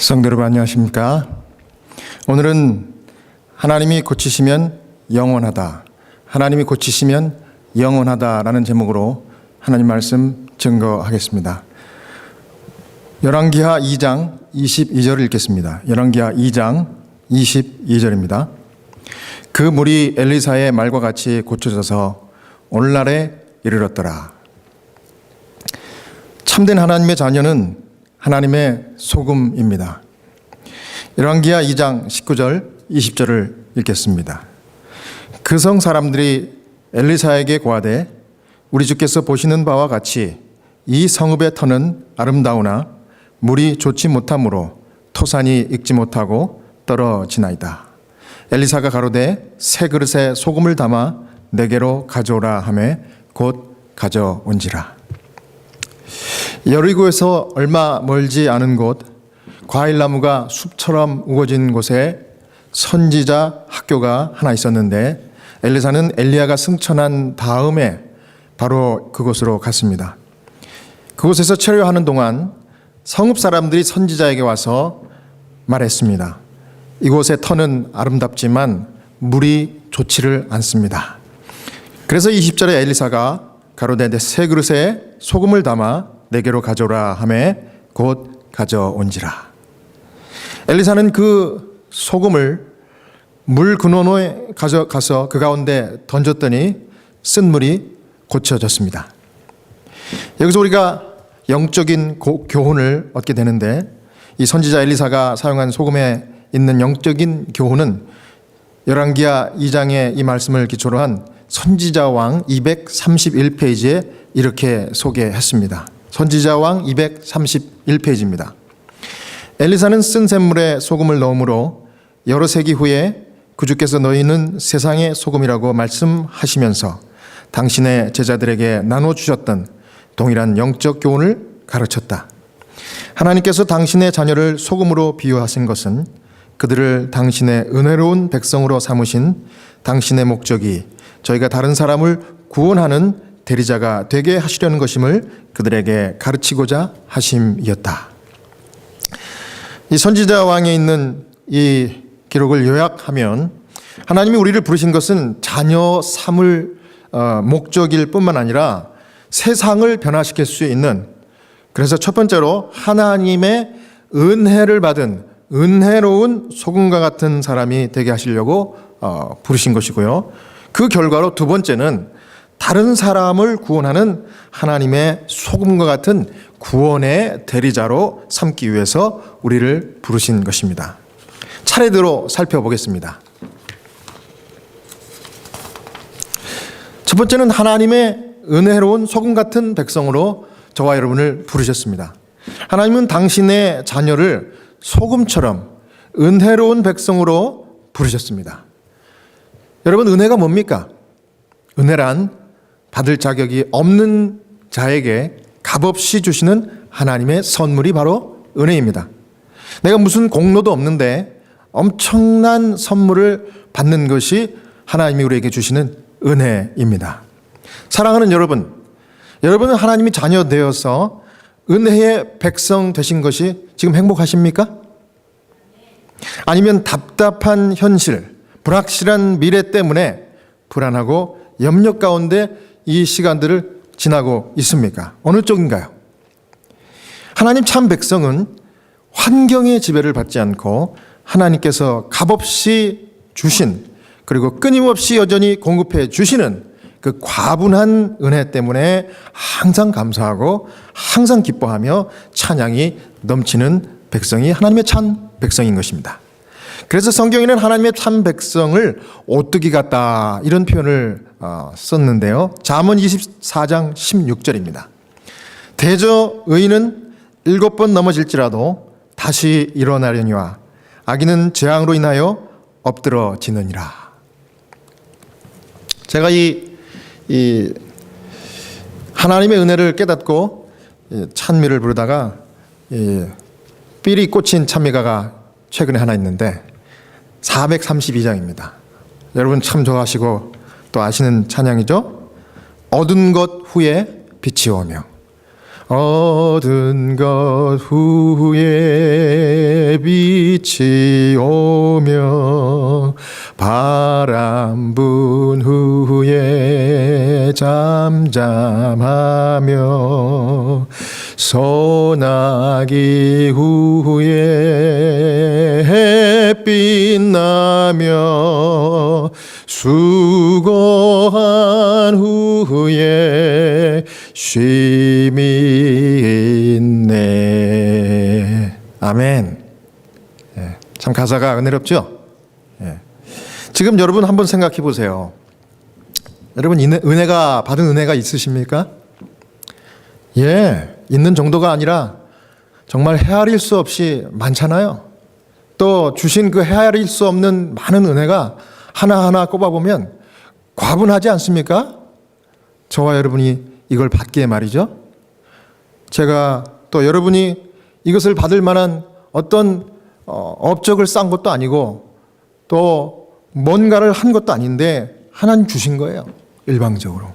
성도 여러분 안녕하십니까? 오늘은 하나님이 고치시면 영원하다, 하나님이 고치시면 영원하다라는 제목으로 하나님 말씀 증거하겠습니다. 열왕기하 2장 22절을 읽겠습니다. 열왕기하 2장 22절입니다. 그 물이 엘리사의 말과 같이 고쳐져서 오늘날에 이르렀더라. 참된 하나님의 자녀는 하나님의 소금입니다. 열왕기하 2장 19절 20절을 읽겠습니다. 그 성 사람들이 엘리사에게 고하되 우리 주께서 보시는 바와 같이 이 성읍의 터는 아름다우나 물이 좋지 못하므로 토산이 익지 못하고 떨어지나이다. 엘리사가 가로되 새 그릇에 소금을 담아 내게로 가져오라 하매 곧 가져온지라. 여리고에서 얼마 멀지 않은 곳, 과일나무가 숲처럼 우거진 곳에 선지자 학교가 하나 있었는데 엘리사는 엘리야가 승천한 다음에 바로 그곳으로 갔습니다. 그곳에서 체류하는 동안 성읍 사람들이 선지자에게 와서 말했습니다. 이곳의 터는 아름답지만 물이 좋지를 않습니다. 그래서 20절에 엘리사가 가로되 새 그릇에 소금을 담아 내게로 가져오라 하매 곧 가져온지라. 엘리사는 그 소금을 물 근원에 가져가서 그 가운데 던졌더니 쓴 물이 고쳐졌습니다. 여기서 우리가 영적인 교훈을 얻게 되는데, 이 선지자 엘리사가 사용한 소금에 있는 영적인 교훈은 열왕기하 2장의 이 말씀을 기초로 한 선지자왕 231페이지에 이렇게 소개했습니다. 선지자왕 231페이지입니다. 엘리사는 쓴 샘물에 소금을 넣음으로 여러 세기 후에 구주께서 너희는 세상의 소금이라고 말씀하시면서 당신의 제자들에게 나눠주셨던 동일한 영적 교훈을 가르쳤다. 하나님께서 당신의 자녀를 소금으로 비유하신 것은 그들을 당신의 은혜로운 백성으로 삼으신 당신의 목적이 저희가 다른 사람을 구원하는 대리자가 되게 하시려는 것임을 그들에게 가르치고자 하심이었다. 이 선지자 왕에 있는 이 기록을 요약하면 하나님이 우리를 부르신 것은 자녀 삼을 목적일 뿐만 아니라 세상을 변화시킬 수 있는, 그래서 첫 번째로 하나님의 은혜를 받은 은혜로운 소금과 같은 사람이 되게 하시려고 부르신 것이고요. 그 결과로 두 번째는 다른 사람을 구원하는 하나님의 소금과 같은 구원의 대리자로 삼기 위해서 우리를 부르신 것입니다. 차례대로 살펴보겠습니다. 첫 번째는 하나님의 은혜로운 소금 같은 백성으로 저와 여러분을 부르셨습니다. 하나님은 당신의 자녀를 소금처럼 은혜로운 백성으로 부르셨습니다. 여러분, 은혜가 뭡니까? 은혜란 받을 자격이 없는 자에게 값없이 주시는 하나님의 선물이 바로 은혜입니다. 내가 무슨 공로도 없는데 엄청난 선물을 받는 것이 하나님이 우리에게 주시는 은혜입니다. 사랑하는 여러분, 여러분은 하나님이 자녀 되어서 은혜의 백성 되신 것이 지금 행복하십니까? 아니면 답답한 현실, 불확실한 미래 때문에 불안하고 염려 가운데 이 시간들을 지나고 있습니까? 어느 쪽인가요? 하나님 참 백성은 환경의 지배를 받지 않고 하나님께서 값없이 주신, 그리고 끊임없이 여전히 공급해 주시는 그 과분한 은혜 때문에 항상 감사하고 항상 기뻐하며 찬양이 넘치는 백성이 하나님의 참 백성인 것입니다. 그래서 성경에는 하나님의 참 백성을 오뚜기 같다, 이런 표현을 썼는데요. 잠언 24장 16절입니다. 대저 의인은 7번 넘어질지라도 다시 일어나려니와 악인은 재앙으로 인하여 엎드러지느니라. 제가 이 하나님의 은혜를 깨닫고 찬미를 부르다가 삘이 꽂힌 찬미가가 최근에 하나 있는데 432장입니다. 여러분 참 좋아하시고 또 아시는 찬양이죠. 얻은 것 후에 빛이 오며. 얻은 것 후에 빛이 오며 바람 분 후에 잠잠하며 소나기 후에 햇빛 나며 수고한 후에 쉼이 있네. 아멘. 예, 참 가사가 은혜롭죠? 예. 지금 여러분 한번 생각해 보세요. 여러분 은혜가 받은 은혜가 있으십니까? 예, 있는 정도가 아니라 정말 헤아릴 수 없이 많잖아요. 또 주신 그 헤아릴 수 없는 많은 은혜가 하나하나 꼽아보면 과분하지 않습니까? 저와 여러분이 이걸 받기에 말이죠. 제가 또 여러분이 이것을 받을 만한 어떤 업적을 쌓은 것도 아니고 또 뭔가를 한 것도 아닌데 하나님 주신 거예요. 일방적으로.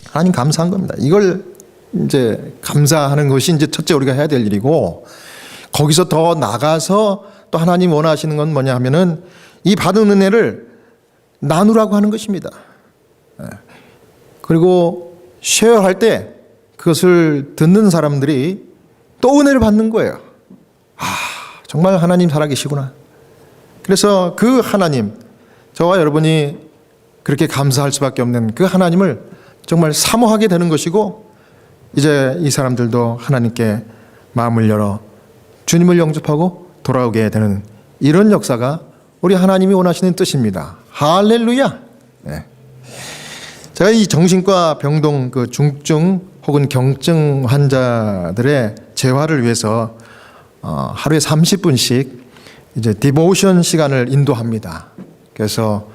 하나님 감사한 겁니다. 이걸 이제 감사하는 것이 이제 첫째 우리가 해야 될 일이고, 거기서 더 나가서 또 하나님 원하시는 건 뭐냐 하면은 이 받은 은혜를 나누라고 하는 것입니다. 그리고 쉐어할 때 그것을 듣는 사람들이 또 은혜를 받는 거예요. 아, 정말 하나님 살아계시구나. 그래서 그 하나님, 저와 여러분이 그렇게 감사할 수밖에 없는 그 하나님을 정말 사모하게 되는 것이고, 이제 이 사람들도 하나님께 마음을 열어 주님을 영접하고 돌아오게 되는 이런 역사가 우리 하나님이 원하시는 뜻입니다. 할렐루야. 네. 제가 이 정신과 병동 그 중증 혹은 경증 환자들의 재활을 위해서 하루에 30분씩 이제 디보션 시간을 인도합니다. 그래서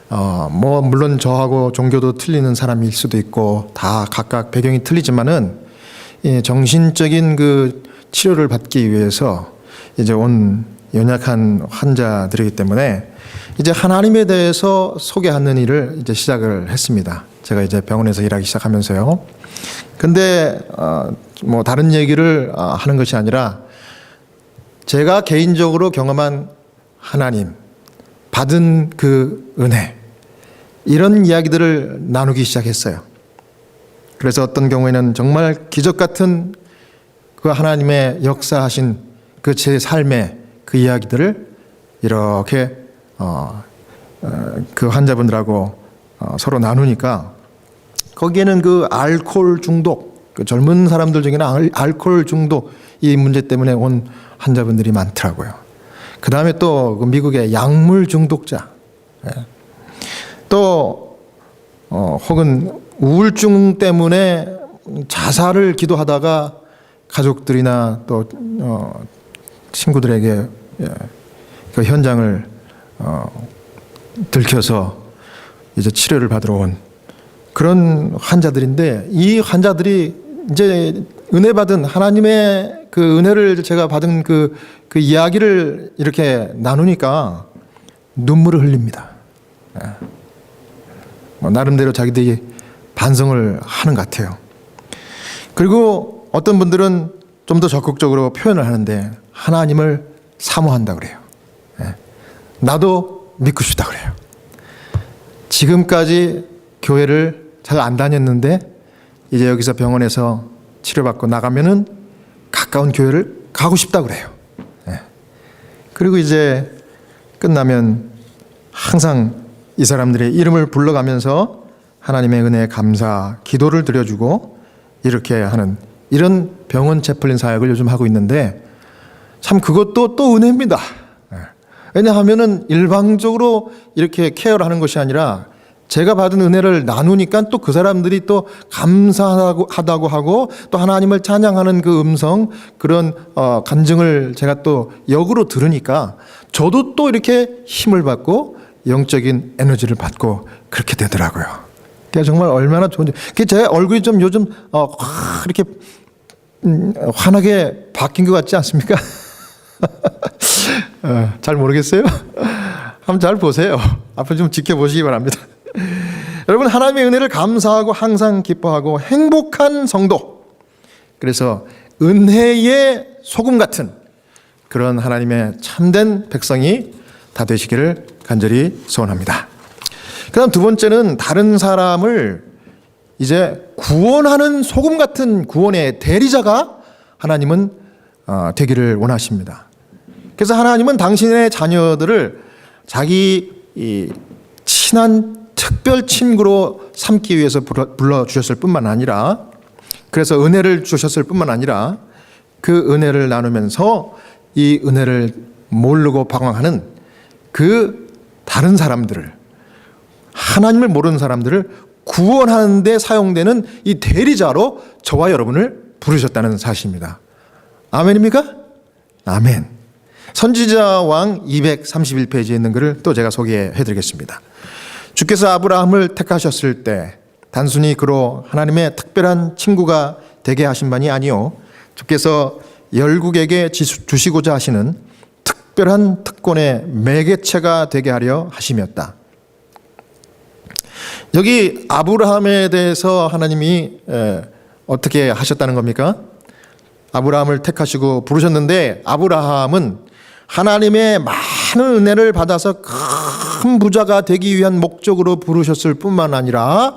뭐 물론 저하고 종교도 틀리는 사람일 수도 있고 다 각각 배경이 틀리지만은 이 정신적인 그 치료를 받기 위해서 이제 온 연약한 환자들이기 때문에 이제 하나님에 대해서 소개하는 일을 이제 시작을 했습니다. 제가 이제 병원에서 일하기 시작하면서요. 근데 뭐 다른 얘기를 하는 것이 아니라 제가 개인적으로 경험한 하나님, 받은 그 은혜, 이런 이야기들을 나누기 시작했어요. 그래서 어떤 경우에는 정말 기적 같은 그 하나님의 역사하신 그 제 삶의 그 이야기들을 이렇게 그 환자분들하고 서로 나누니까 거기에는 그 알코올 중독, 그 젊은 사람들 중에는 알코올 중독 이 문제 때문에 온 환자분들이 많더라고요. 그 다음에 또 미국의 약물 중독자, 또 혹은 우울증 때문에 자살을 기도하다가 가족들이나 또 친구들에게 그 현장을 들켜서 이제 치료를 받으러 온 그런 환자들인데, 이 환자들이 이제 은혜 받은 하나님의 그 은혜를 제가 받은 그 이야기를 이렇게 나누니까 눈물을 흘립니다. 나름대로 자기들이 반성을 하는 것 같아요. 그리고 어떤 분들은 좀 더 적극적으로 표현을 하는데 하나님을 사모한다 그래요. 나도 믿고 싶다 그래요. 지금까지 교회를 잘 안 다녔는데 이제 여기서 병원에서 치료받고 나가면은 가까운 교회를 가고 싶다 그래요. 그리고 이제 끝나면 항상 이 사람들의 이름을 불러가면서 하나님의 은혜에 감사 기도를 드려주고 이렇게 하는 이런 병원 채플린 사역을 요즘 하고 있는데, 참 그것도 또 은혜입니다. 왜냐하면은 일방적으로 이렇게 케어를 하는 것이 아니라 제가 받은 은혜를 나누니까 또 그 사람들이 또 감사하다고 하고 또 하나님을 찬양하는 그 음성, 그런 간증을 제가 또 역으로 들으니까 저도 또 이렇게 힘을 받고 영적인 에너지를 받고 그렇게 되더라고요. 그러니까 정말 얼마나 좋은지. 제 얼굴이 좀 요즘 이렇게 환하게 바뀐 것 같지 않습니까? 잘 모르겠어요. 한번 잘 보세요. 앞으로 좀 지켜보시기 바랍니다. 여러분, 하나님의 은혜를 감사하고 항상 기뻐하고 행복한 성도, 그래서 은혜의 소금 같은 그런 하나님의 참된 백성이 다 되시기를 간절히 소원합니다. 그 다음 두 번째는 다른 사람을 이제 구원하는 소금 같은 구원의 대리자가 하나님은 되기를 원하십니다. 그래서 하나님은 당신의 자녀들을 자기 친한 특별 친구로 삼기 위해서 불러주셨을 뿐만 아니라, 그래서 은혜를 주셨을 뿐만 아니라 그 은혜를 나누면서 이 은혜를 모르고 방황하는 그 다른 사람들을, 하나님을 모르는 사람들을 구원하는 데 사용되는 이 대리자로 저와 여러분을 부르셨다는 사실입니다. 아멘입니까? 아멘. 선지자왕 231페이지에 있는 글을 또 제가 소개해 드리겠습니다. 주께서 아브라함을 택하셨을 때 단순히 그로 하나님의 특별한 친구가 되게 하신 바니 아니요, 주께서 열국에게 주시고자 하시는 특별한 특권의 매개체가 되게 하려 하심이었다. 여기 아브라함에 대해서 하나님이 어떻게 하셨다는 겁니까? 아브라함을 택하시고 부르셨는데, 아브라함은 하나님의 많은 은혜를 받아서 큰 부자가 되기 위한 목적으로 부르셨을 뿐만 아니라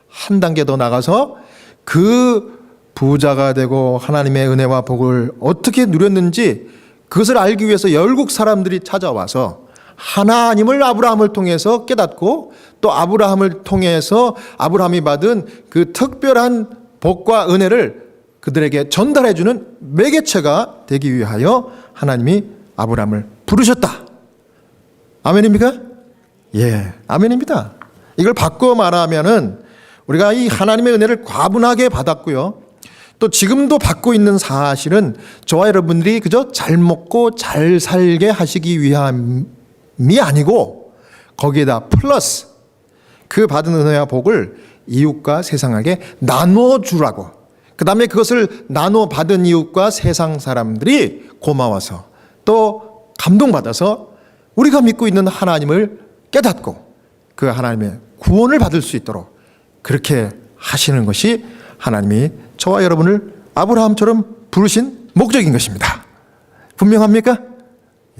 한 단계 더 나가서 그 부자가 되고 하나님의 은혜와 복을 어떻게 누렸는지 그것을 알기 위해서 열국 사람들이 찾아와서 하나님을 아브라함을 통해서 깨닫고, 또 아브라함을 통해서 아브라함이 받은 그 특별한 복과 은혜를 그들에게 전달해주는 매개체가 되기 위하여 하나님이 아브라함을 부르셨다. 아멘입니까? 예, 아멘입니다. 이걸 바꿔 말하면은 우리가 이 하나님의 은혜를 과분하게 받았고요, 또 지금도 받고 있는 사실은 저와 여러분들이 그저 잘 먹고 잘 살게 하시기 위함이 아니고, 거기에다 플러스 그 받은 은혜와 복을 이웃과 세상에게 나눠주라고, 그 다음에 그것을 나눠 받은 이웃과 세상 사람들이 고마워서 또 감동받아서 우리가 믿고 있는 하나님을 깨닫고 그 하나님의 구원을 받을 수 있도록 그렇게 하시는 것이 하나님이 저와 여러분을 아브라함처럼 부르신 목적인 것입니다. 분명합니까?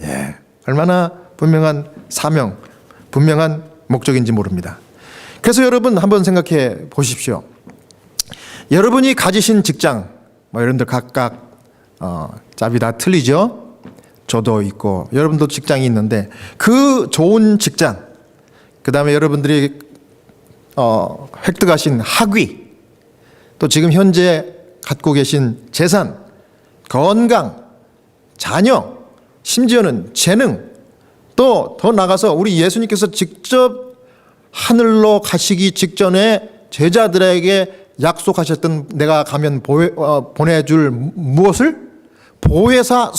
예, 얼마나 분명한 사명, 분명한 목적인지 모릅니다. 그래서 여러분 한번 생각해 보십시오. 여러분이 가지신 직장, 여러분들 각각 짭이 다 틀리죠? 저도 있고 여러분도 직장이 있는데 그 좋은 직장, 그 다음에 여러분들이 획득하신 학위, 또 지금 현재 갖고 계신 재산, 건강, 자녀, 심지어는 재능, 또 더 나가서 우리 예수님께서 직접 하늘로 가시기 직전에 제자들에게 약속하셨던, 내가 가면 보내줄 무엇을? 보혜사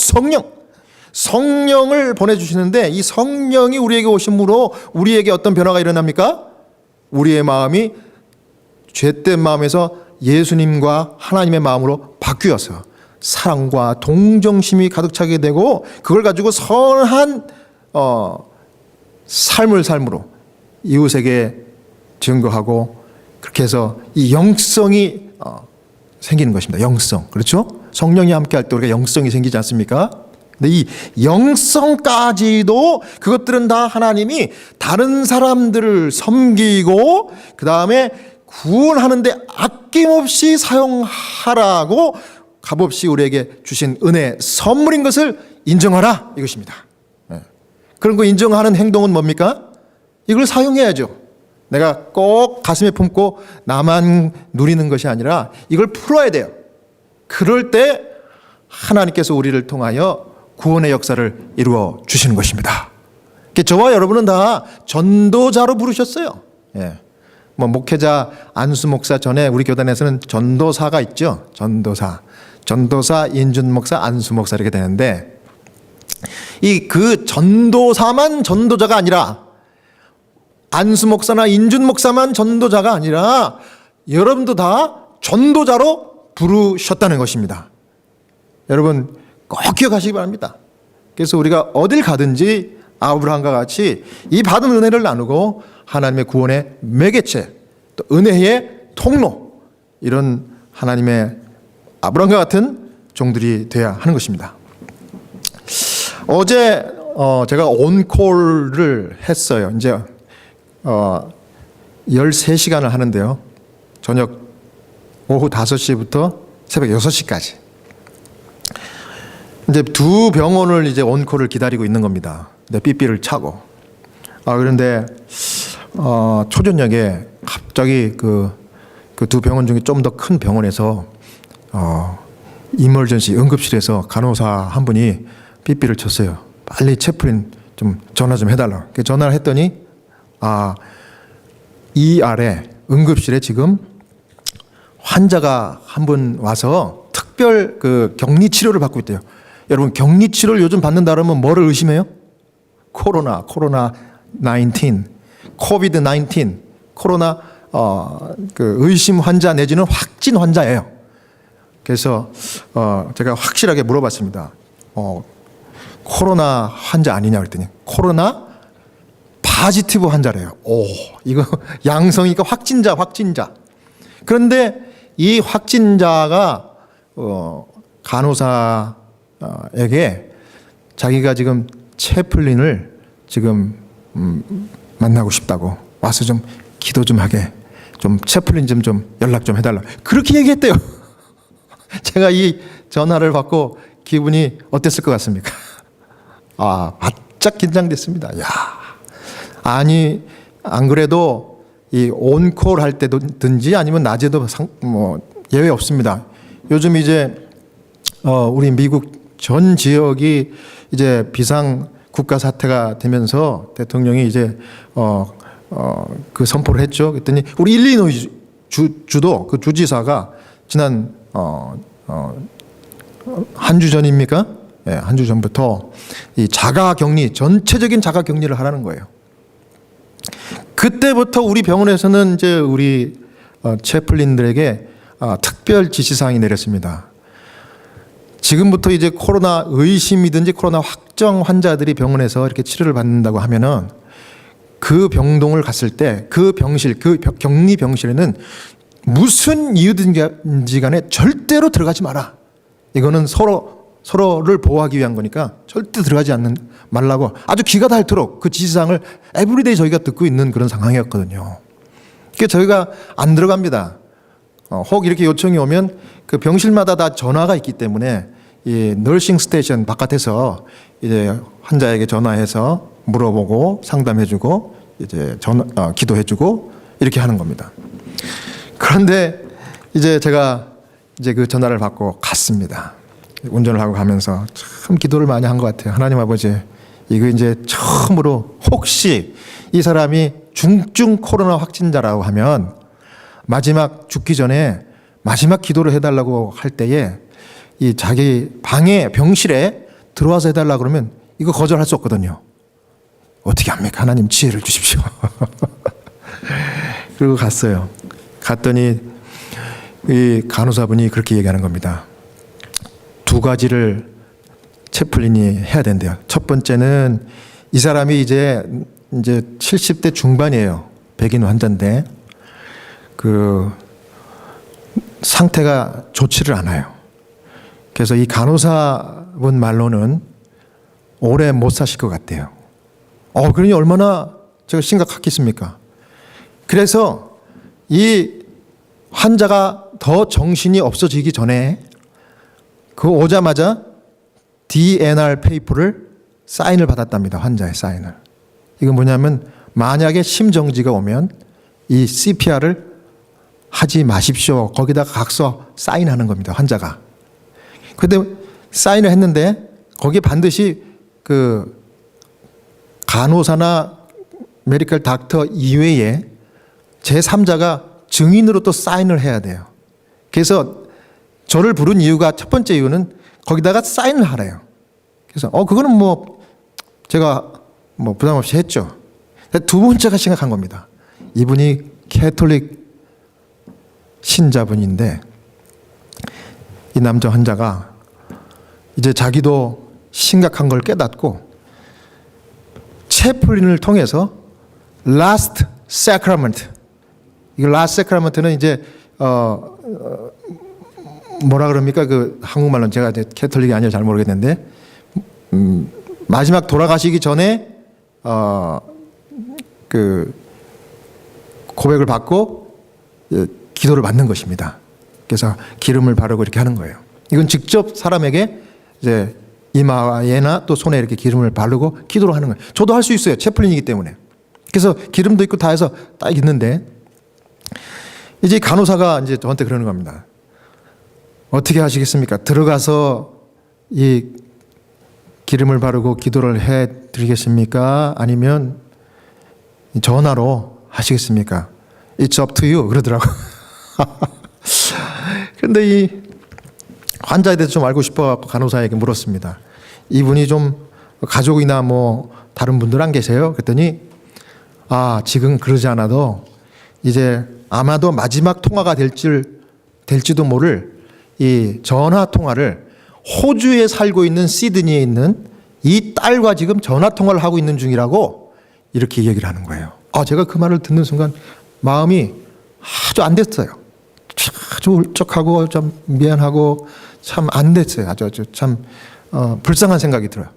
성령을 보내주시는데, 이 성령이 우리에게 오심으로 우리에게 어떤 변화가 일어납니까? 우리의 마음이 죄된 마음에서 예수님과 하나님의 마음으로 바뀌어서 사랑과 동정심이 가득 차게 되고, 그걸 가지고 선한 삶으로 이웃에게 증거하고, 그렇게 해서 이 영성이 생기는 것입니다. 영성. 그렇죠? 성령이 함께 할 때 우리가 영성이 생기지 않습니까? 근데 이 영성까지도 그것들은 다 하나님이 다른 사람들을 섬기고 그 다음에 구원하는데 아낌없이 사용하라고 값없이 우리에게 주신 은혜 선물인 것을 인정하라, 이것입니다. 그런 거 인정하는 행동은 뭡니까? 이걸 사용해야죠. 내가 꼭 가슴에 품고 나만 누리는 것이 아니라 이걸 풀어야 돼요. 그럴 때 하나님께서 우리를 통하여 구원의 역사를 이루어 주시는 것입니다. 저와 여러분은 다 전도자로 부르셨어요. 예. 목회자 안수 목사 전에 우리 교단에서는 전도사가 있죠. 전도사 인준 목사, 안수 목사 이렇게 되는데, 그 전도사만 전도자가 아니라, 안수 목사나 인준 목사만 전도자가 아니라 여러분도 다 전도자로 부르셨다는 것입니다. 여러분 꼭 기억하시기 바랍니다. 그래서 우리가 어딜 가든지 아브라함과 같이 이 받은 은혜를 나누고 하나님의 구원의 매개체, 또 은혜의 통로, 이런 하나님의 아브라함과 같은 종들이 돼야 하는 것입니다. 어제 제가 온콜을 했어요. 이제 13시간을 하는데요. 저녁 오후 5시부터 새벽 6시까지. 이제 두 병원을 이제 온콜을 기다리고 있는 겁니다. 내 삐삐를 차고. 그런데 초저녁에 갑자기 그 두 병원 중에 좀 더 큰 병원에서 이멀전시 응급실에서 간호사 한 분이 삐삐를 쳤어요. 빨리 채플린 좀 전화 좀 해달라. 전화를 했더니 이 아래 응급실에 지금 환자가 한 분 와서 특별 그 격리 치료를 받고 있대요. 여러분, 격리 치료를 요즘 받는다 그러면 뭐를 의심해요? 코로나 19, 코비드 19, 코로나 그 의심 환자 내지는 확진 환자예요. 그래서 제가 확실하게 물어봤습니다. 코로나 환자 아니냐 그랬더니 코로나 파지티브 환자래요. 이거 양성이니까 확진자. 그런데 이 확진자가 간호사에게 자기가 지금 채플린을 지금 만나고 싶다고 와서 좀 기도 좀 하게, 좀 채플린 좀 연락 좀 해달라, 그렇게 얘기했대요. 제가 이 전화를 받고 기분이 어땠을 것 같습니까? 바짝 긴장됐습니다. 아니, 안 그래도 이 온콜 할 때든지 아니면 낮에도 예외 없습니다. 요즘 이제 우리 미국 전 지역이 이제 비상 국가 사태가 되면서 대통령이 이제 그 선포를 했죠. 그랬더니 우리 일리노이 주도 그 주지사가 지난 한 주 전입니까? 네, 한 주 전부터 이 자가격리, 전체적인 자가격리를 하라는 거예요. 그때부터 우리 병원에서는 이제 우리 채플린들에게 특별 지시사항이 내렸습니다. 지금부터 이제 코로나 의심이든지 코로나 확정 환자들이 병원에서 이렇게 치료를 받는다고 하면은 그 병동을 갔을 때 그 병실, 그 격리 병실에는 무슨 이유든지 간에 절대로 들어가지 마라. 이거는 서로를 보호하기 위한 거니까 절대 들어가지 말라고 아주 기가 닳도록 그 지시사항을 에브리데이 저희가 듣고 있는 그런 상황이었거든요. 그러니까 저희가 안 들어갑니다. 혹 이렇게 요청이 오면 그 병실마다 다 전화가 있기 때문에 이 너싱 스테이션 바깥에서 이제 환자에게 전화해서 물어보고 상담해주고 이제 기도해주고 이렇게 하는 겁니다. 그런데 이제 제가 이제 그 전화를 받고 갔습니다. 운전을 하고 가면서 참 기도를 많이 한 것 같아요. 하나님 아버지, 이거 이제 처음으로 혹시 이 사람이 중증 코로나 확진자라고 하면 마지막 죽기 전에 마지막 기도를 해달라고 할 때에 이 자기 방에 병실에 들어와서 해달라고 그러면 이거 거절할 수 없거든요. 어떻게 합니까? 하나님 지혜를 주십시오. 그리고 갔어요. 갔더니 이 간호사분이 그렇게 얘기하는 겁니다. 두 가지를 채플린이 해야 된대요. 첫 번째는 이 사람이 이제 70대 중반이에요. 백인 환자인데 그 상태가 좋지를 않아요. 그래서 이 간호사분 말로는 오래 못 사실 것 같대요. 그러니 얼마나 제가 심각하겠습니까? 그래서 이 환자가 더 정신이 없어지기 전에 그 오자마자 DNR 페이퍼를 사인을 받았답니다. 환자의 사인을. 이건 뭐냐면 만약에 심정지가 오면 이 CPR을 하지 마십시오. 거기다가 각서 사인하는 겁니다. 환자가. 그런데 사인을 했는데 거기에 반드시 그 간호사나 메디컬 닥터 이외에 제3자가 증인으로 또 사인을 해야 돼요. 그래서 저를 부른 이유가 첫 번째 이유는 거기다가 사인을 하래요. 그래서 그거는 뭐 제가 뭐 부담 없이 했죠. 두 번째가 심각한 겁니다. 이분이 캐톨릭 신자분인데 이 남자 환자가 이제 자기도 심각한 걸 깨닫고 채플린을 통해서 Last Sacrament, 이 Last Sacrament는 이제 뭐라 그럽니까? 그 한국말로는 제가 이제 캐톨릭이 아니라 잘 모르겠는데 마지막 돌아가시기 전에 그 고백을 받고 기도를 받는 것입니다. 그래서 기름을 바르고 이렇게 하는 거예요. 이건 직접 사람에게 이제 이마에나 또 손에 이렇게 기름을 바르고 기도를 하는 거예요. 저도 할 수 있어요. 채플린이기 때문에. 그래서 기름도 있고 다 해서 딱 있는데 이제 간호사가 이제 저한테 그러는 겁니다. 어떻게 하시겠습니까? 들어가서 이 기름을 바르고 기도를 해 드리겠습니까? 아니면 전화로 하시겠습니까? It's up to you 그러더라고. 근데 이 환자에 대해서 좀 알고 싶어 간호사에게 물었습니다. 이분이 좀 가족이나 뭐 다른 분들 안 계세요? 그랬더니 지금 그러지 않아도 이제 아마도 마지막 통화가 될지도 모를 이 전화 통화를 호주에 살고 있는 시드니에 있는 이 딸과 지금 전화 통화를 하고 있는 중이라고 이렇게 얘기를 하는 거예요. 제가 그 말을 듣는 순간 마음이 아주 안 됐어요. 아주 울적하고 좀 미안하고 참 안 됐어요. 아주 참 불쌍한 생각이 들어요.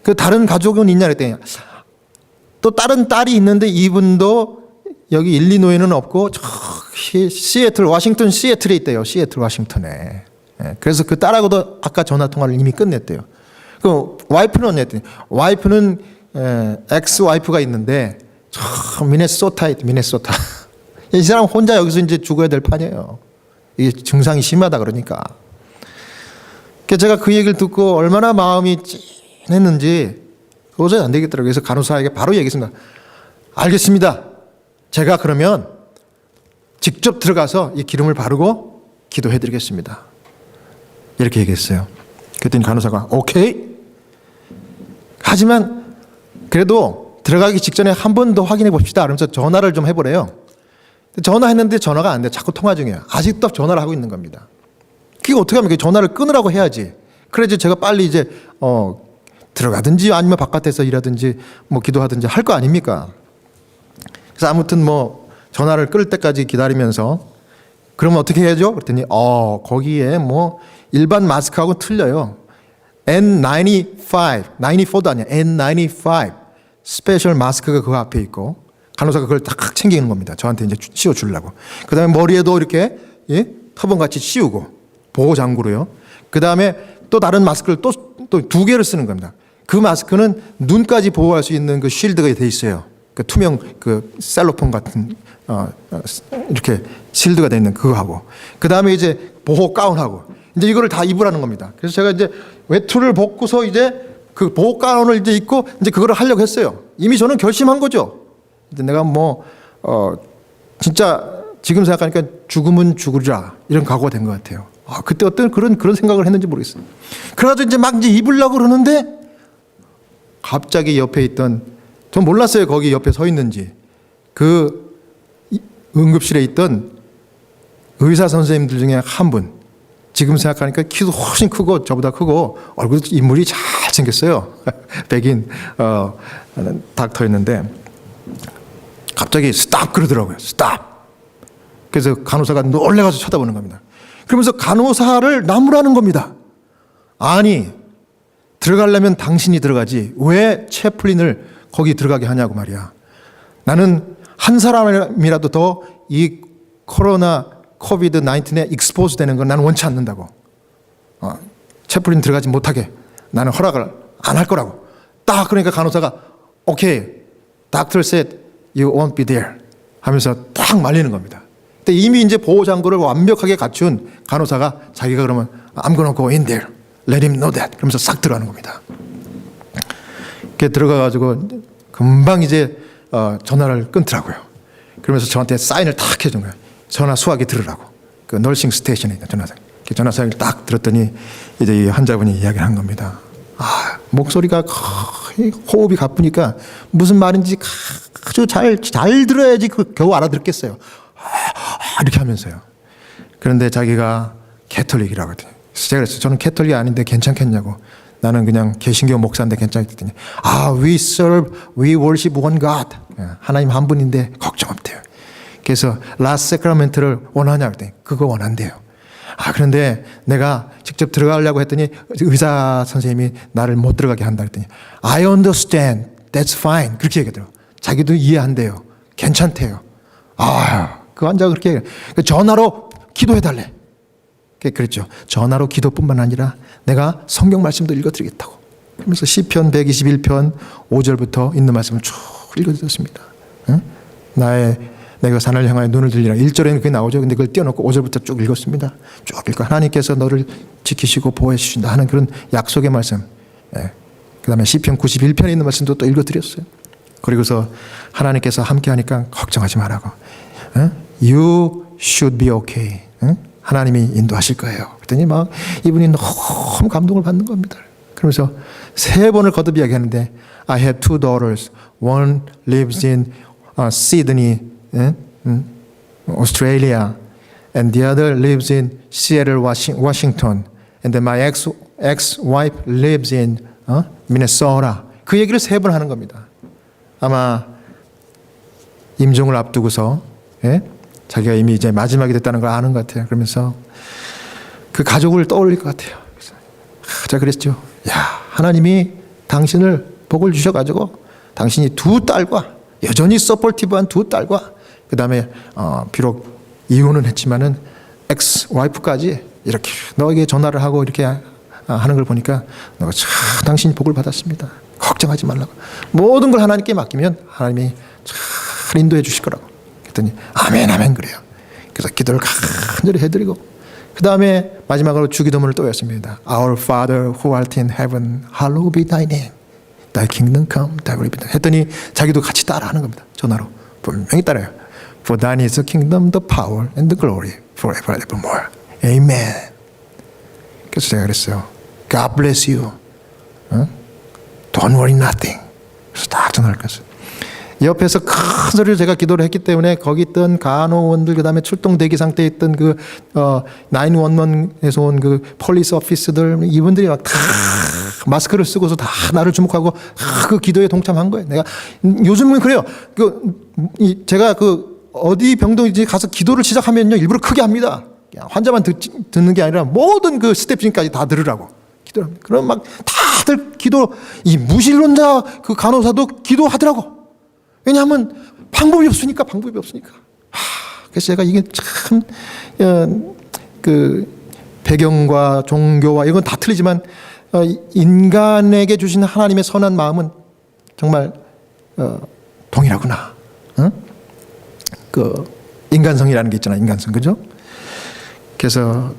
그 다른 가족은 있냐 그랬더니 또 다른 딸이 있는데 이분도 여기 일리노이는 없고 저기 시애틀 워싱턴 시애틀에 있대요. 시애틀 워싱턴에. 그래서 그 딸하고도 아까 전화 통화를 이미 끝냈대요. 그 와이프는 어땠더니 와이프는 엑스 와이프가 있는데 저 미네소타에 미네소타. 이 사람 혼자 여기서 이제 죽어야 될 판이에요. 이게 증상이 심하다 그러니까. 그래서 제가 그 얘기를 듣고 얼마나 마음이 찐했는지 도저히 안 되겠더라고요. 그래서 간호사에게 바로 얘기했습니다. 알겠습니다. 제가 그러면 직접 들어가서 이 기름을 바르고 기도해 드리겠습니다. 이렇게 얘기했어요. 그랬더니 간호사가 오케이. 하지만 그래도 들어가기 직전에 한 번 더 확인해 봅시다. 그러면서 전화를 좀 해보래요. 전화했는데 전화가 안 돼. 자꾸 통화 중이에요. 아직도 전화를 하고 있는 겁니다. 그게 어떻게 하면 전화를 끊으라고 해야지. 그래야지 제가 빨리 이제 들어가든지 아니면 바깥에서 일하든지 뭐 기도하든지 할 거 아닙니까? 그래서 아무튼 뭐 전화를 끊을 때까지 기다리면서 그러면 어떻게 해야죠? 그랬더니 거기에 뭐 일반 마스크하고 틀려요. N95, 94도 아니야. N95 스페셜 마스크가 그 앞에 있고 간호사가 그걸 딱 챙기는 겁니다. 저한테 이제 씌워주려고. 그 다음에 머리에도 이렇게 터번같이 씌우고 보호장구로요. 그 다음에 또 다른 마스크를 또 두 개를 쓰는 겁니다. 그 마스크는 눈까지 보호할 수 있는 그 쉴드가 돼 있어요. 그 투명 그 셀로폰 같은 이렇게 실드가 돼 있는 그거 하고 그 다음에 이제 보호 가운하고 이제 이거를 다 입으라는 겁니다. 그래서 제가 이제 외투를 벗고서 이제 그 보호 가운을 이제 입고 이제 그거를 하려고 했어요. 이미 저는 결심한 거죠. 이제 내가 진짜 지금 생각하니까 죽으면 죽으리라 이런 각오가 된 것 같아요. 그때 어떤 그런 생각을 했는지 모르겠어요. 그래가지고 이제 막 이제 입으려고 그러는데 갑자기 옆에 있던 전 몰랐어요. 거기 옆에 서 있는지 그 응급실에 있던 의사 선생님들 중에 한 분 지금 생각하니까 키도 훨씬 크고 저보다 크고 얼굴 인물이 잘 생겼어요. 백인 닥터였는데 갑자기 스탑 그러더라고요. 스탑. 그래서 간호사가 놀래가서 쳐다보는 겁니다. 그러면서 간호사를 나무라는 겁니다. 아니 들어가려면 당신이 들어가지 왜 채플린을 거기 들어가게 하냐고 말이야. 나는 한 사람이라도 더 이 코로나 코비드 19에 익스포즈 되는 건 나는 원치 않는다고. 채플린 들어가지 못하게 나는 허락을 안 할 거라고. 딱 그러니까 간호사가 오케이. Doctor said you won't be there 하면서 딱 말리는 겁니다. 근데 이미 이제 보호장구를 완벽하게 갖춘 간호사가 자기가 그러면 I'm gonna go in there. Let him know that. 그러면서 싹 들어가는 겁니다. 이렇게 들어가가지고 금방 이제 전화를 끊더라고요. 그러면서 저한테 사인을 딱 해준 거예요. 전화 수화기 들으라고. 그 널싱 스테이션에 있는 전화상. 전화상을 딱 들었더니 이제 이 환자분이 이야기를 한 겁니다. 목소리가 거의 호흡이 가쁘니까 무슨 말인지 아주 잘 들어야지 겨우 알아듣겠어요. 이렇게 하면서요. 그런데 자기가 캐톨릭이라고 하더니 제가 그랬어요. 저는 캐톨릭이 아닌데 괜찮겠냐고. 나는 그냥 개신교 목사인데 괜찮겠더니 we worship one God. 하나님 한 분인데 걱정 없대요. 그래서 라스트 세크라멘트를 원하냐 그랬더니 그거 원한대요. 그런데 내가 직접 들어가려고 했더니 의사 선생님이 나를 못 들어가게 한다 했더니 I understand. That's fine. 그렇게 얘기하더라고요. 자기도 이해한대요. 괜찮대요. 그 환자가 그렇게 얘기해요. 전화로 기도해달래. 그랬죠. 전화로 기도뿐만 아니라 내가 성경 말씀도 읽어드리겠다고. 그러면서 시편 121편 5절부터 있는 말씀을 쭉 읽어드렸습니다. 응? 내가 산을 향하여 눈을 들리라. 1절에는 그게 나오죠. 근데 그걸 띄워놓고 5절부터 쭉 읽었습니다. 쭉 읽고 하나님께서 너를 지키시고 보호해 주신다 하는 그런 약속의 말씀. 그 다음에 시편 91편에 있는 말씀도 또 읽어드렸어요. 그리고서 하나님께서 함께 하니까 걱정하지 말라고. You should be okay. 하나님이 인도하실 거예요. 그랬더니 막 이분이 너무 감동을 받는 겁니다. 그러면서 3번을 거듭 이야기하는데 I have 2 daughters. One lives in Sydney, Australia, and the other lives in Seattle, Washington. And then my ex-wife lives in Minnesota. 그 얘기를 3번 하는 겁니다. 아마 임종을 앞두고서 자기가 이미 이제 마지막이 됐다는 걸 아는 것 같아요. 그러면서 그 가족을 떠올릴 것 같아요. 그래서 제가 그랬죠. 하나님이 당신을 복을 주셔가지고 당신이 2 딸과 여전히 서포티브한 2 딸과 그 다음에 비록 이혼은 했지만은 엑스 와이프까지 이렇게 너에게 전화를 하고 이렇게 하는 걸 보니까 너가 참 당신이 복을 받았습니다. 걱정하지 말라고. 모든 걸 하나님께 맡기면 하나님이 잘 인도해 주실 거라고. 그랬더니 아멘 아멘 그래요. 그래서 기도를 간절히 해드리고 그 다음에 마지막으로 주기도문을 또 외웠습니다. Our Father who art in heaven, hallowed be thy name. Thy kingdom come, thy will be done. 했더니 자기도 같이 따라하는 겁니다. 전화로 분명히 따라요. For thine is the kingdom, the power, and the glory forever and evermore. Amen. 그래서 제가 그랬어요. God bless you. Don't worry nothing. 그래서 딱 전화를 끊었어요. 옆에서 큰 소리로 제가 기도를 했기 때문에 거기 있던 간호원들 그다음에 출동 대기 상태에 있던 그 911에서 온 그 폴리스 오피스들 이분들이 막 다 마스크를 쓰고서 다 나를 주목하고 그 기도에 동참한 거예요. 내가 요즘은 그래요. 제가 어디 병동이지 가서 기도를 시작하면요 일부러 크게 합니다. 환자만 듣는 게 아니라 모든 그 스태프진까지 다 들으라고 기도를 합니다. 그럼 막 다들 이 무신론자 그 간호사도 기도하더라고. 왜냐하면 방법이 없으니까. 그래서 제가 이게 참 배경과 종교와 이건 다 틀리지만 인간에게 주신 하나님의 선한 마음은 정말 동일하구나. 그 인간성이라는 게 있잖아요. 인간성 그죠? 그래서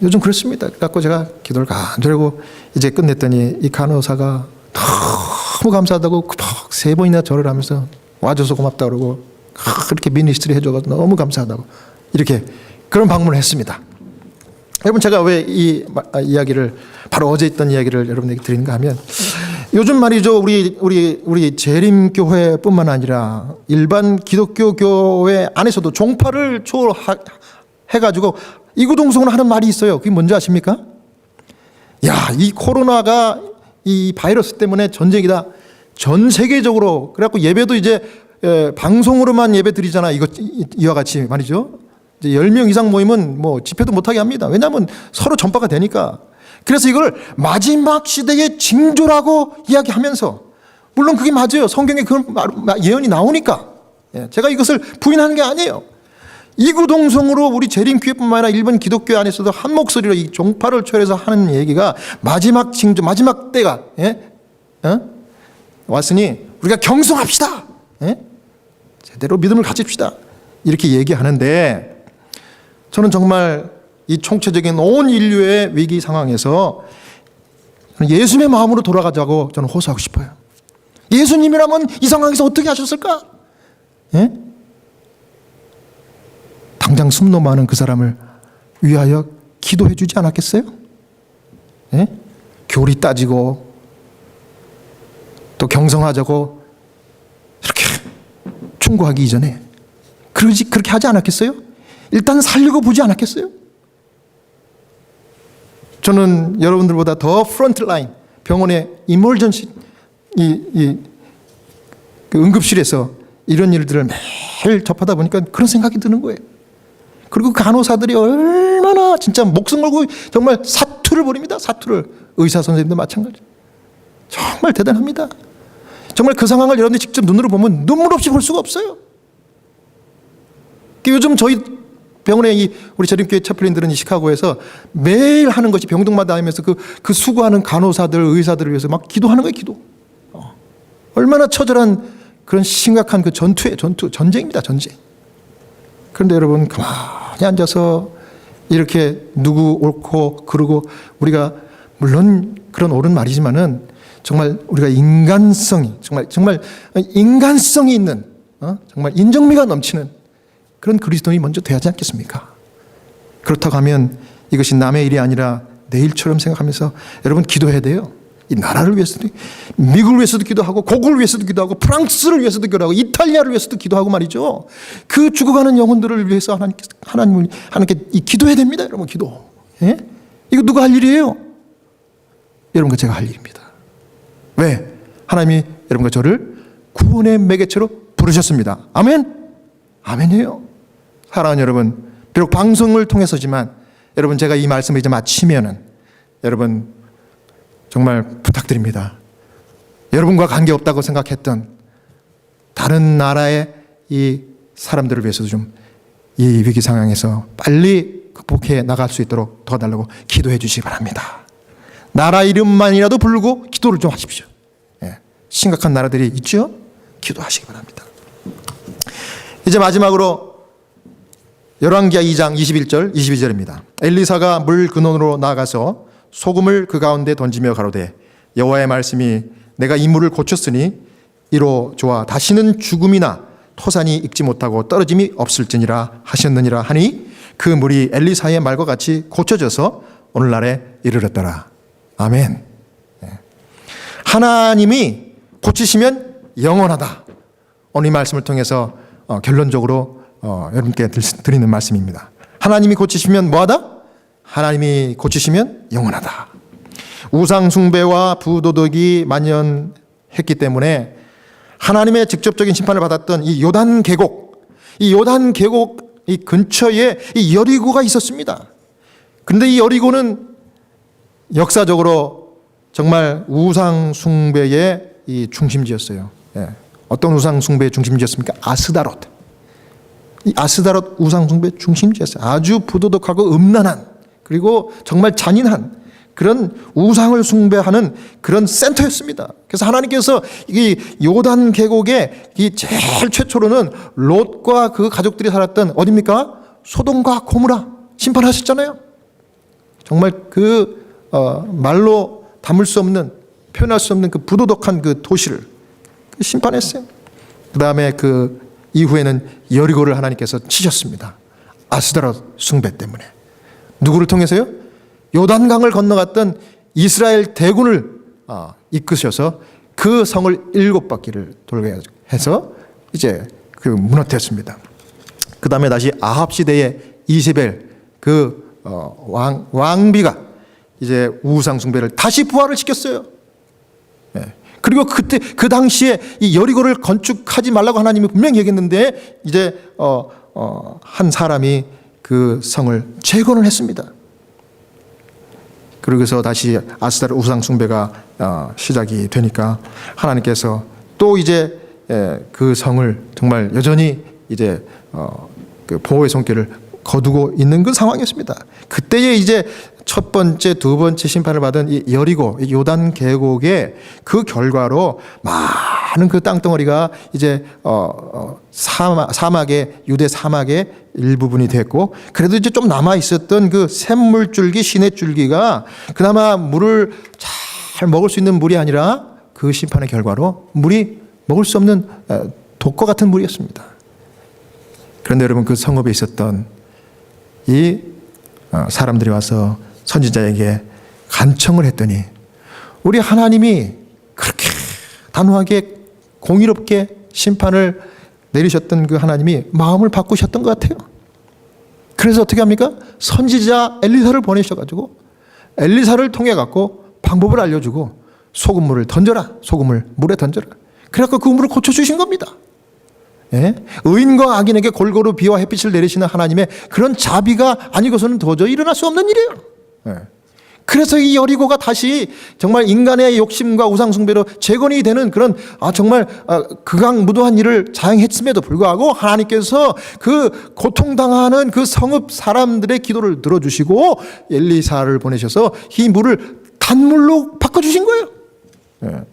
요즘 그렇습니다. 그래갖고 제가 기도를 간절히 하고 이제 끝냈더니 이 간호사가 너무 감사하다고 3번이나 절을 하면서 와줘서 고맙다 그러고 그렇게 미니스트리 해줘서 너무 감사하다고 이렇게 그런 방문을 했습니다. 여러분 제가 왜 이 이야기를 바로 어제 있던 이야기를 여러분에게 드리는가 하면 요즘 말이죠 우리 재림교회뿐만 아니라 일반 기독교 교회 안에서도 종파를 초월해가지고 이구동성으로 하는 말이 있어요. 그게 뭔지 아십니까? 이 코로나가 이 바이러스 때문에 전쟁이다. 전 세계적으로 그래갖고 예배도 이제 방송으로만 예배 드리잖아. 이와 같이 말이죠. 이제 10명 이상 모이면 뭐 집회도 못하게 합니다. 왜냐하면 서로 전파가 되니까. 그래서 이걸 마지막 시대의 징조라고 이야기하면서 물론 그게 맞아요. 성경에 그런 예언이 나오니까. 제가 이것을 부인하는 게 아니에요. 이구동성으로 우리 재림교회뿐만 아니라 일본 기독교 안에서도 한 목소리로 이 종파를 초월해서 하는 얘기가 마지막 징조, 마지막 때가 왔으니 우리가 경성합시다. 제대로 믿음을 가집시다. 이렇게 얘기하는데 저는 정말 이 총체적인 온 인류의 위기 상황에서 예수님의 마음으로 돌아가자고 저는 호소하고 싶어요. 예수님이라면 이 상황에서 어떻게 하셨을까? 당장 숨 넘어가는 그 사람을 위하여 기도해 주지 않았겠어요? 교리 따지고 또 경성하자고 이렇게 충고하기 이전에 그렇게 하지 않았겠어요? 일단 살리고 보지 않았겠어요? 저는 여러분들보다 더 프론트라인 병원의 이멀전시 그 응급실에서 이런 일들을 매일 접하다 보니까 그런 생각이 드는 거예요. 그리고 간호사들이 얼마나 진짜 목숨 걸고 정말 사투를 벌입니다. 사투를. 의사 선생님도 마찬가지. 정말 대단합니다. 정말 그 상황을 여러분들이 직접 눈으로 보면 눈물 없이 볼 수가 없어요. 요즘 저희 병원에 우리 재림교회 차플린들은 이 시카고에서 매일 하는 것이 병동마다 다니면서 그 수고하는 간호사들, 의사들을 위해서 막 기도하는 거예요, 기도. 얼마나 처절한 그런 심각한 그 전쟁입니다, 전쟁. 그런데 여러분, 가만히 앉아서 이렇게 누구 옳고 그르고 우리가 물론 그런 옳은 말이지만은 정말 우리가 인간성이, 정말 인간성이 있는, 정말 인정미가 넘치는 그런 그리스도인이 먼저 돼야지 않겠습니까? 그렇다고 하면 이것이 남의 일이 아니라 내 일처럼 생각하면서 여러분 기도해야 돼요. 이 나라를 위해서도, 미국을 위해서도 기도하고, 고국을 위해서도 기도하고, 프랑스를 위해서도 기도하고, 이탈리아를 위해서도 기도하고 말이죠. 그 죽어가는 영혼들을 위해서 하나님께 기도해야 됩니다. 여러분, 기도. 예? 이거 누가 할 일이에요? 여러분과 제가 할 일입니다. 왜? 하나님이 여러분과 저를 구원의 매개체로 부르셨습니다. 아멘? 아멘이에요. 사랑하는 여러분, 비록 방송을 통해서지만 여러분, 제가 이 말씀을 이제 마치면은 여러분 정말 부탁드립니다. 여러분과 관계없다고 생각했던 다른 나라의 이 사람들을 위해서도 좀 이 위기 상황에서 빨리 극복해 나갈 수 있도록 도와달라고 기도해 주시기 바랍니다. 나라 이름만이라도 부르고 기도를 좀 하십시오. 예. 심각한 나라들이 있죠? 기도하시기 바랍니다. 이제 마지막으로 열왕기하 2장 21절 22절입니다. 엘리사가 물 근원으로 나아가서 소금을 그 가운데 던지며 가로되 여호와의 말씀이 내가 이 물을 고쳤으니 이로 좋아 다시는 죽음이나 토산이 익지 못하고 떨어짐이 없을지니라 하셨느니라 하니 그 물이 엘리사의 말과 같이 고쳐져서 오늘날에 이르렀더라. 아멘. 하나님이 고치시면 영원하다. 오늘 이 말씀을 통해서 결론적으로 여러분께 드리는 말씀입니다. 하나님이 고치시면 뭐하다? 하나님이 고치시면 영원하다. 우상 숭배와 부도덕이 만연했기 때문에 하나님의 직접적인 심판을 받았던 이 요단 계곡 이 근처에 이 여리고가 있었습니다. 그런데 이 여리고는 역사적으로 정말 우상 숭배의 이 중심지였어요. 예. 어떤 우상 숭배의 중심지였습니까? 아스다롯. 이 아스다롯 우상 숭배의 중심지였어요. 아주 부도덕하고 음란한, 그리고 정말 잔인한 그런 우상을 숭배하는 그런 센터였습니다. 그래서 하나님께서 이 요단 계곡에 이 제일 최초로는 롯과 그 가족들이 살았던 어디입니까? 소돔과 고모라 심판하셨잖아요. 정말 그 말로 담을 수 없는, 표현할 수 없는 그 부도덕한 그 도시를 심판했어요. 그 다음에 그 이후에는 여리고를 하나님께서 치셨습니다. 아스다롯 숭배 때문에. 누구를 통해서요? 요단강을 건너갔던 이스라엘 대군을 이끄셔서 그 성을 7바퀴를 돌게 해서 이제 그 무너뜨렸습니다. 그 다음에 다시 아합 시대의 이세벨 그 왕비가 이제 우상 숭배를 다시 부활을 시켰어요. 네. 그리고 그때 그 당시에 이 여리고를 건축하지 말라고 하나님이 분명히 얘기했는데 이제 한 사람이 그 성을 재건을 했습니다. 그러고서 다시 아스다롯 우상 숭배가 시작이 되니까 하나님께서 또 이제 그 성을 정말 여전히 이제 그 보호의 손길을 거두고 있는 그 상황이었습니다. 그때에 이제 첫 번째, 두 번째 심판을 받은 이 여리고, 이 요단 계곡의 그 결과로 많은 그 땅덩어리가 이제 사막의, 유대 사막의 일부분이 됐고, 그래도 이제 좀 남아 있었던 그 샘물줄기, 시냇줄기가 그나마 물을 잘 먹을 수 있는 물이 아니라 그 심판의 결과로 물이 먹을 수 없는 독과 같은 물이었습니다. 그런데 여러분, 그 성읍에 있었던 이 사람들이 와서 선지자에게 간청을 했더니 우리 하나님이 그렇게 단호하게 공의롭게 심판을 내리셨던 그 하나님이 마음을 바꾸셨던 것 같아요. 그래서 어떻게 합니까? 선지자 엘리사를 보내셔가지고 엘리사를 통해 갖고 방법을 알려주고 소금물을 던져라. 소금을 물에 던져라. 그래갖고 그 물을 고쳐주신 겁니다. 예? 의인과 악인에게 골고루 비와 햇빛을 내리시는 하나님의 그런 자비가 아니고서는 도저히 일어날 수 없는 일이에요. 예. 그래서 이 여리고가 다시 정말 인간의 욕심과 우상숭배로 재건이 되는 그런 정말 극악무도한 일을 자행했음에도 불구하고 하나님께서 그 고통당하는 그 성읍 사람들의 기도를 들어주시고 엘리사를 보내셔서 이 물을 단물로 바꿔주신 거예요. 예.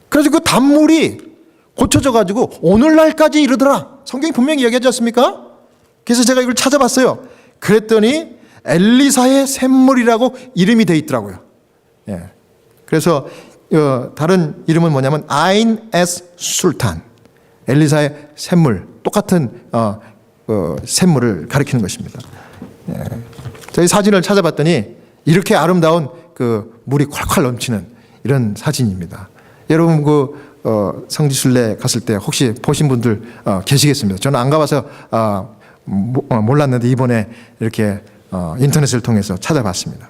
그래서 그 단물이 고쳐져 가지고 오늘날까지 이르더라. 성경이 분명히 이야기하지 않습니까? 그래서 제가 이걸 찾아봤어요. 그랬더니 엘리사의 샘물이라고 이름이 되어 있더라고요. 예. 그래서 다른 이름은 뭐냐면 아인 에스 술탄, 엘리사의 샘물, 똑같은 샘물을 가리키는 것입니다. 예. 저희 사진을 찾아봤더니 이렇게 아름다운 그 물이 콸콸 넘치는 이런 사진입니다. 여러분 성지순례 갔을 때 혹시 보신 분들 계시겠습니다. 저는 안 가봐서 몰랐는데 이번에 이렇게 인터넷을 통해서 찾아봤습니다.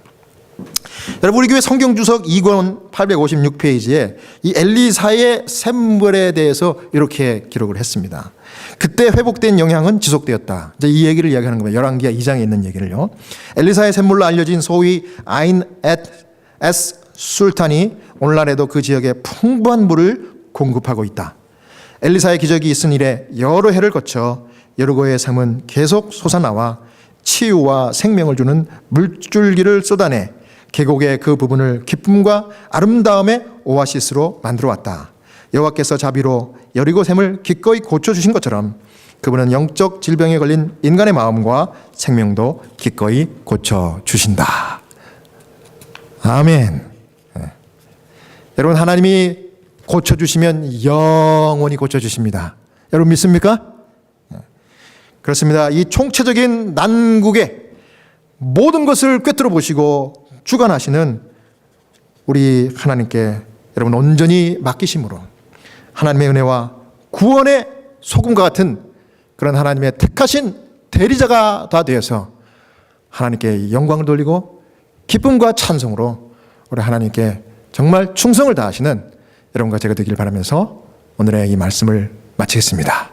여러분 우리 교회 성경주석 2권 856페이지에 이 엘리사의 샘물에 대해서 이렇게 기록을 했습니다. 그때 회복된 영향은 지속되었다. 이제 이 얘기를 이야기하는 겁니다. 열왕기하 2장에 있는 얘기를요. 엘리사의 샘물로 알려진 소위 아인 에스 술탄이 오늘날에도 그 지역에 풍부한 물을 공급하고 있다. 엘리사의 기적이 있은 이래 여러 해를 거쳐 여리고의 샘은 계속 솟아나와 치유와 생명을 주는 물줄기를 쏟아내 계곡의 그 부분을 기쁨과 아름다움의 오아시스로 만들어 왔다. 여호와께서 자비로 여리고 샘을 기꺼이 고쳐주신 것처럼 그분은 영적 질병에 걸린 인간의 마음과 생명도 기꺼이 고쳐주신다. 아멘. 네. 여러분 하나님이 고쳐주시면 영원히 고쳐주십니다. 여러분 믿습니까? 그렇습니다. 이 총체적인 난국의 모든 것을 꿰뚫어 보시고 주관하시는 우리 하나님께 여러분 온전히 맡기심으로 하나님의 은혜와 구원의 소금과 같은 그런 하나님의 택하신 대리자가 다 되어서 하나님께 영광을 돌리고 기쁨과 찬송으로 우리 하나님께 정말 충성을 다하시는 여러분과 제가 되길 바라면서 오늘의 이 말씀을 마치겠습니다.